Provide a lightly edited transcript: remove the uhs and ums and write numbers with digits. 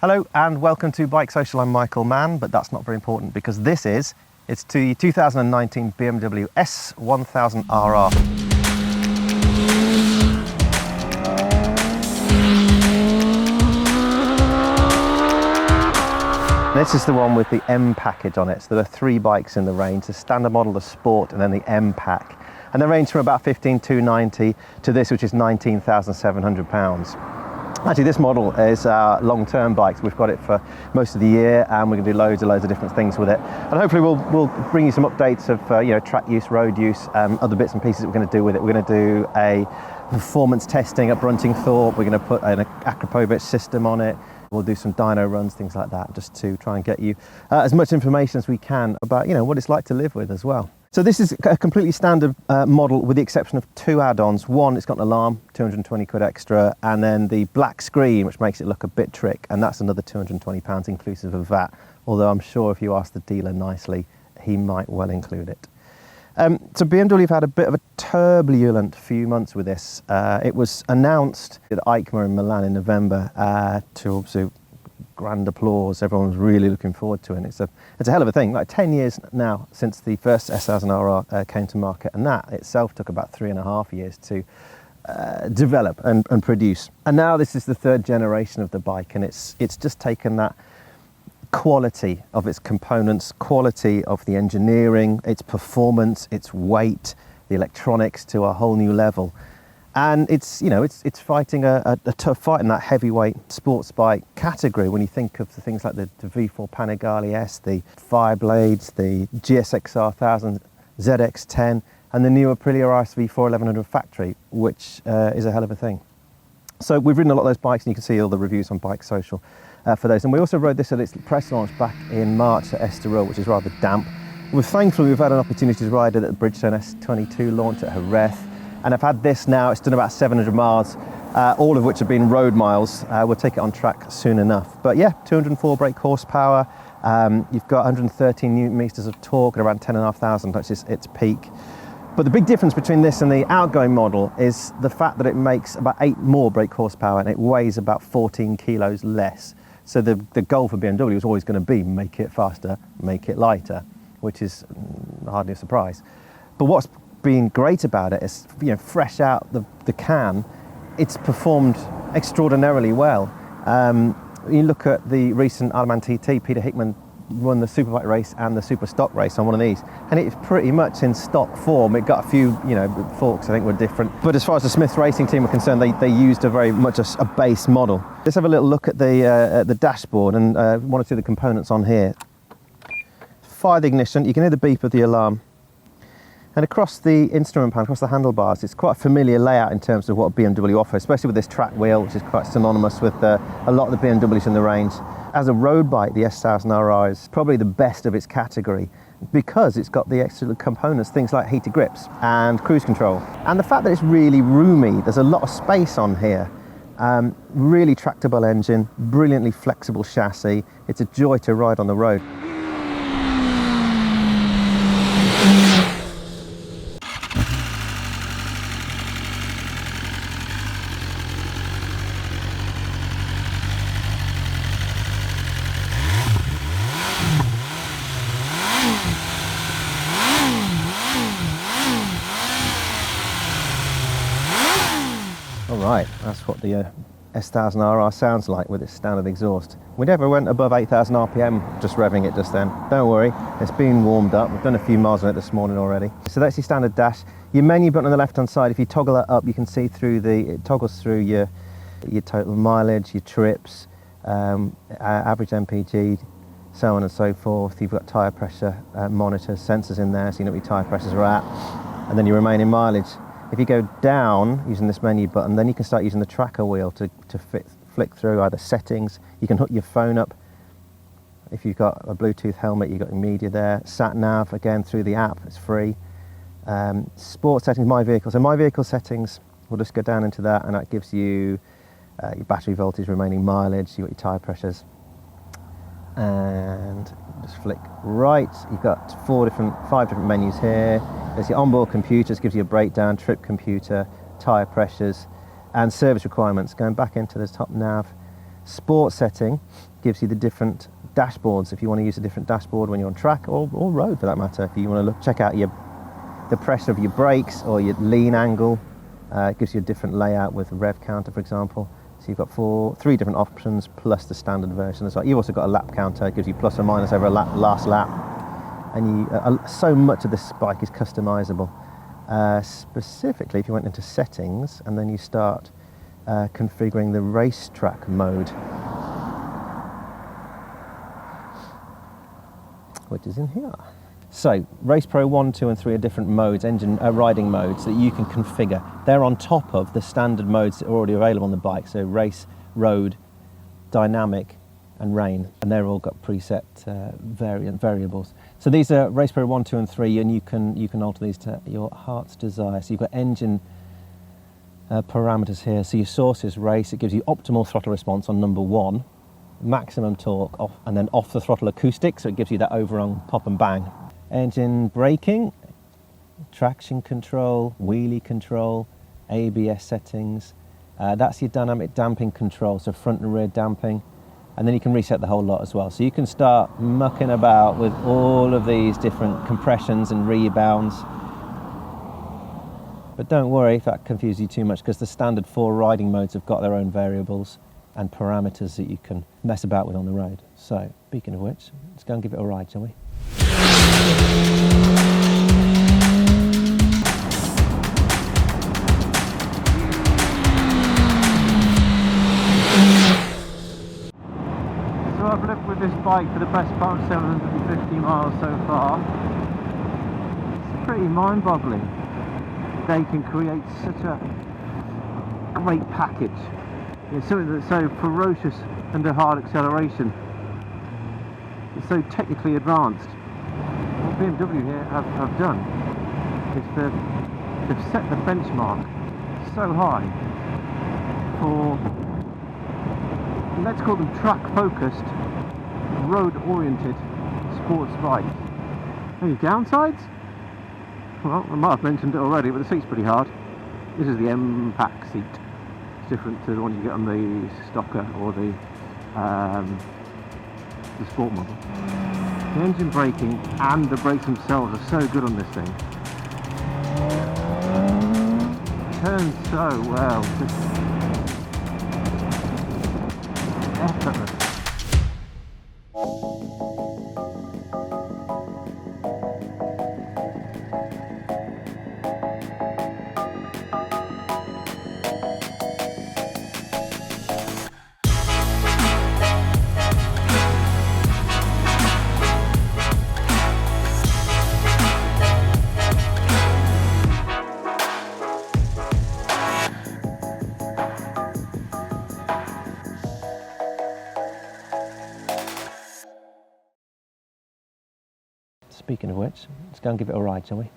Hello and welcome to BikeSocial. I'm Michael Mann, but that's not very important because it's the 2019 BMW S1000RR. This is the one with the M package on it. So there are 3 bikes in the range: the standard model, the Sport, and then the M pack. And they range from about 15,290 to this, which is £19,700. Actually, this model is our long-term bike. We've got it for most of the year, and we're going to do loads of different things with it. And hopefully, we'll bring you some updates of track use, road use, other bits and pieces that we're going to do with it. We're going to do a performance testing at Bruntingthorpe. We're going to put an Akrapovic system on it. We'll do some dyno runs, things like that, just to try and get you as much information as we can about what it's like to live with as well. So this is a completely standard model with the exception of 2 add-ons. One, it's got an alarm, 220 quid extra, and then the black screen, which makes it look a bit trick, and that's another £220 inclusive of VAT, although I'm sure if you ask the dealer nicely, he might well include it. So BMW have had a bit of a turbulent few months with this. It was announced at EICMA in Milan in November to obviously grand applause. Everyone's really looking forward to it. It's a hell of a thing. Like 10 years now since the first S1000RR came to market, and that itself took about 3.5 years to develop and produce. And now this is the 3rd generation of the bike, and it's just taken that quality of its components, quality of the engineering, its performance, its weight, the electronics to a whole new level. And it's fighting a tough fight in that heavyweight sports bike category. When you think of the things like the V4 Panigale S, the Fireblades, the GSXR 1000 ZX10, and the new Aprilia RSV 1100 factory, which is a hell of a thing. So we've ridden a lot of those bikes, and you can see all the reviews on BikeSocial for those. And we also rode this at its press launch back in March at Estoril, which is rather damp. Thankfully, we've had an opportunity to ride it at the Bridgestone S22 launch at Jerez. And I've had this now, it's done about 700 miles, all of which have been road miles. We'll take it on track soon enough. But yeah, 204 brake horsepower. You've got 113 newton meters of torque at around 10,500, which is its peak. But the big difference between this and the outgoing model is the fact that it makes about 8 more brake horsepower and it weighs about 14 kilos less. So the goal for BMW is always going to be make it faster, make it lighter, which is hardly a surprise. But what's been great about it is, fresh out the can, it's performed extraordinarily well. You look at the recent Alemann TT, Peter Hickman won the Superbike race and the Super Stock race on one of these, and it's pretty much in stock form. It got a few, forks I think were different, but as far as the Smith Racing team were concerned, they used a very much a base model. Let's have a little look at the dashboard and 1 or 2 of the components on here. Fire the ignition, you can hear the beep of the alarm. And across the instrument panel, across the handlebars, it's quite a familiar layout in terms of what BMW offers, especially with this track wheel, which is quite synonymous with a lot of the BMWs in the range. As a road bike, the S1000RR is probably the best of its category because it's got the extra components, things like heated grips and cruise control. And the fact that it's really roomy, there's a lot of space on here. Really tractable engine, brilliantly flexible chassis. It's a joy to ride on the road. Right, that's what the S1000RR sounds like with its standard exhaust. We never went above 8,000 RPM just revving it just then. Don't worry, it's been warmed up. We've done a few miles on it this morning already. So that's your standard dash. Your menu button on the left-hand side, if you toggle that up, you can see through it toggles through your total mileage, your trips, average MPG, so on and so forth. You've got tyre pressure monitors, sensors in there, so you know what your tyre pressures are at, and then your remaining mileage. If you go down using this menu button, then you can start using the tracker wheel to flick through either settings. You can hook your phone up. If you've got a Bluetooth helmet, you've got your media there. Sat nav, again, through the app, it's free. Sport settings, my vehicle. So my vehicle settings, we'll just go down into that, and that gives you your battery voltage, remaining mileage, you've got your tyre pressures. And just flick right, you've got 5 different menus here. There's your onboard computers, gives you a breakdown, trip computer, tyre pressures, and service requirements. Going back into the top nav, Sport setting gives you the different dashboards if you want to use a different dashboard when you're on track or road for that matter. If you want to check out the pressure of your brakes or your lean angle, it gives you a different layout with rev counter, for example. So you've got three different options plus the standard version as well. You've also got a lap counter, it gives you plus or minus over a last lap. And so much of this bike is customizable. Specifically, if you went into settings and then you start configuring the racetrack mode, which is in here. So Race Pro 1, 2 and 3 are different modes, riding modes that you can configure. They're on top of the standard modes that are already available on the bike. So race, road, dynamic and rain. And they're all got preset variables. So these are Race Pro 1, 2 and 3 and you can alter these to your heart's desire. So you've got engine parameters here. So your source is race. It gives you optimal throttle response on number 1. Maximum torque off, and then off the throttle acoustic, so it gives you that overrun pop and bang. Engine braking, traction control, wheelie control, ABS settings. That's your dynamic damping control, so front and rear damping. And then you can reset the whole lot as well. So you can start mucking about with all of these different compressions and rebounds. But don't worry if that confuses you too much, because the standard 4 riding modes have got their own variables and parameters that you can mess about with on the road. So, speaking of which, let's go and give it a ride, shall we? So I've lived with this bike for the best part of 750 miles so far. It's pretty mind-boggling. They can create such a great package. It's something that's so ferocious under hard acceleration. It's so technically advanced. What BMW here have done is they've set the benchmark so high for, let's call them track-focused, road-oriented sports bikes. Any downsides? Well, I might have mentioned it already, but the seat's pretty hard. This is the M-Pack seat. Different to the one you get on the stocker or the sport model. The engine braking and the brakes themselves are so good on this thing. Turns so well, just effortless. Speaking of which, let's go and give it a ride, shall we?